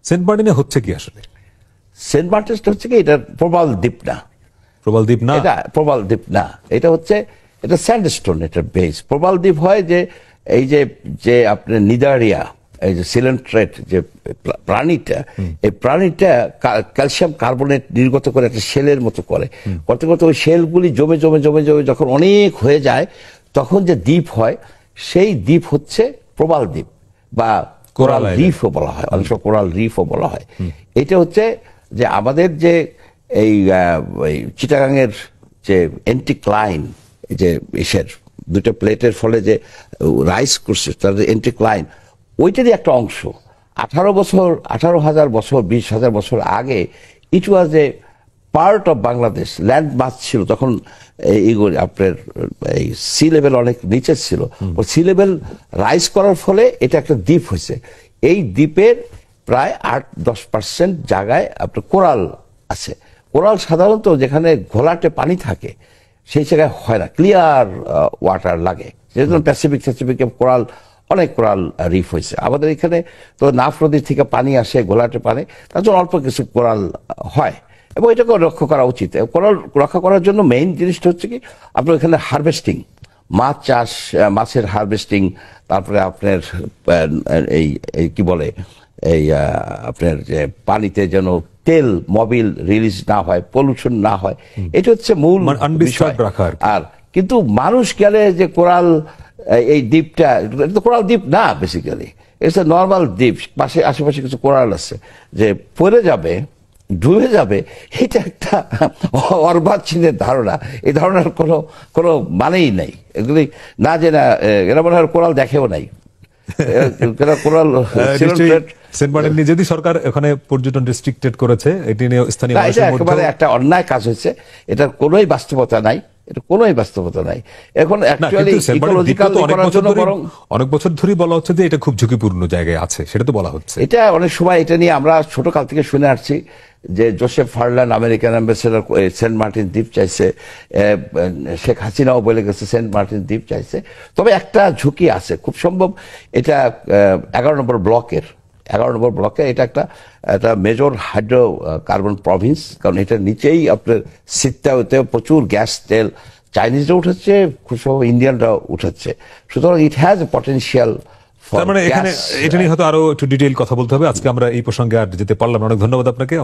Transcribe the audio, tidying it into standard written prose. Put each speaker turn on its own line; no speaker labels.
Saint মার্টিনে হচ্ছে কি আসলে?
সেন্ট মার্টিনটা হচ্ছে কি, এটা প্রবাল দ্বীপ না।
প্রবাল দ্বীপ না,
এটা প্রবাল দ্বীপ না, এটা হচ্ছে, এটা স্যান্ডস্টোন, এটা বেস। প্রবাল দ্বীপ হয় যে এই যে আপনার নিদারিয়া, এই যে সিলেন্ট্রেট যে প্রাণীটা, এই প্রাণীটা ক্যালসিয়াম কার্বনেট নির্গত করে একটা শেলের মতো করে, করতে করতে ওই শেলগুলি জমে জমে জমে জমে যখন অনেক হয়ে যায়, তখন যে দ্বীপ হয়, সেই দ্বীপ হচ্ছে প্রবাল দ্বীপ বা কোরাল রিফও বলা হয়, অনেক সময় কোরাল রিফও বলা হয়। এটা হচ্ছে যে আমাদের যে এই চিটাগাংয়ের যে এন্টিক্লাইন, যে ইসের দুটো প্লেটের ফলে যে রাইস করছে তাদের এন্টিক্লাইন, ওইটারই একটা অংশ। 18,000 বছর 20,000 বছর আগে ইট ওয়াজ এ পার্ট অফ বাংলাদেশ। ল্যান্ড মাস ছিল তখন, এইগুলো আপনার এই সি লেভেল অনেক নিচে ছিল, ও সি লেভেল রাইজ করার ফলে এটা একটা দ্বীপ হয়েছে। এই দ্বীপের প্রায় 8-10% জায়গায় আপনার কোরাল আছে। কোরাল সাধারণত যেখানে ঘোলাটে পানি থাকে সেই জায়গায় হয় না, ক্লিয়ার ওয়াটার লাগে। যেহেতু প্যাসিফিকে কোরাল, অনেক কোরাল রিফ হয়েছে। আমাদের এখানে তো নাফ নদীর থেকে পানি আসে, ঘোলাটে পানি, তার জন্য অল্প কিছু কোরাল হয়, এবং এটাকে রক্ষা করা উচিত। কোরাল রক্ষা করার জন্য মেইন জিনিসটা হচ্ছে কি, আপনার এখানে হারভেস্টিং, মাছ চাষ, মাছের হারভেস্টিং, তারপরে আপনার এই কি বলে, এই আপনার যে পানিতে যেন তেল মবিল রিলিজ না হয়, পলিউশন না হয়, এটা হচ্ছে মূল বিষয়। আর কিন্তু মানুষ গেলে যে কোরাল, এই দ্বীপটা তো কোরাল দ্বীপ না, বেসিক্যালি ইটস এ নর্মাল দ্বীপ। পাশে আশেপাশে কিছু কোরাল আছে, যে পড়ে যাবে, ডুবে যাবে, এটা একটা অর্বাচীনের ধারণা। এই ধারণার কোনো মানেই নাই। এগুলি না, যে না, এরা মনে হয় কোরাল দেখেও নাই।
সেন্ট মার্টিন যদি সরকার এখানে পর্যটন রেস্ট্রিক্টেড করেছে, এটি নিয়ে স্থানীয়
একেবারে একটা অন্যায় কাজ হয়েছে। এটার কোনোই বাস্তবতা নাই, এটা কোনোই বাস্তবতা নাই। এখন অ্যাকচুয়ালি ইকোলজিক্যাল করার জন্য বরং
অনেক বছর ধরেই বলা হচ্ছে যে এটা খুব ঝুঁকিপূর্ণ জায়গায় আছে, সেটা তো বলা হচ্ছে।
এটা অনেক সময় এটা নিয়ে আমরা ছোট কাল থেকে শুনে আসছি যে Joseph Farland American ambassador Saint Martin দ্বীপ চাইছে, শেখ হাসিনাও বলে গেছে সেন্ট মার্টিন দ্বীপ চাইছে। তবে একটা ঝুঁকি আছে, খুব সম্ভব এটা 11 নম্বর ব্লকে এটা একটা মেজর হাইড্রো কার্বন প্রভিন্স, কারণ এটার নিচেই আপনার সিত্তাওতে প্রচুর গ্যাস তেল চাইনিজরা উঠাচ্ছে, খুব সম্ভব ইন্ডিয়ানরা উঠাচ্ছে। সুতরাং ইট হ্যাজ এ পটেনশিয়াল।
তার মানে এখানে এটা নিয়ে হয়তো আরো একটু ডিটেইল কথা বলতে হবে। আজকে আমরা এই প্রসঙ্গে আর যেতে পারলাম না। অনেক ধন্যবাদ আপনাকে।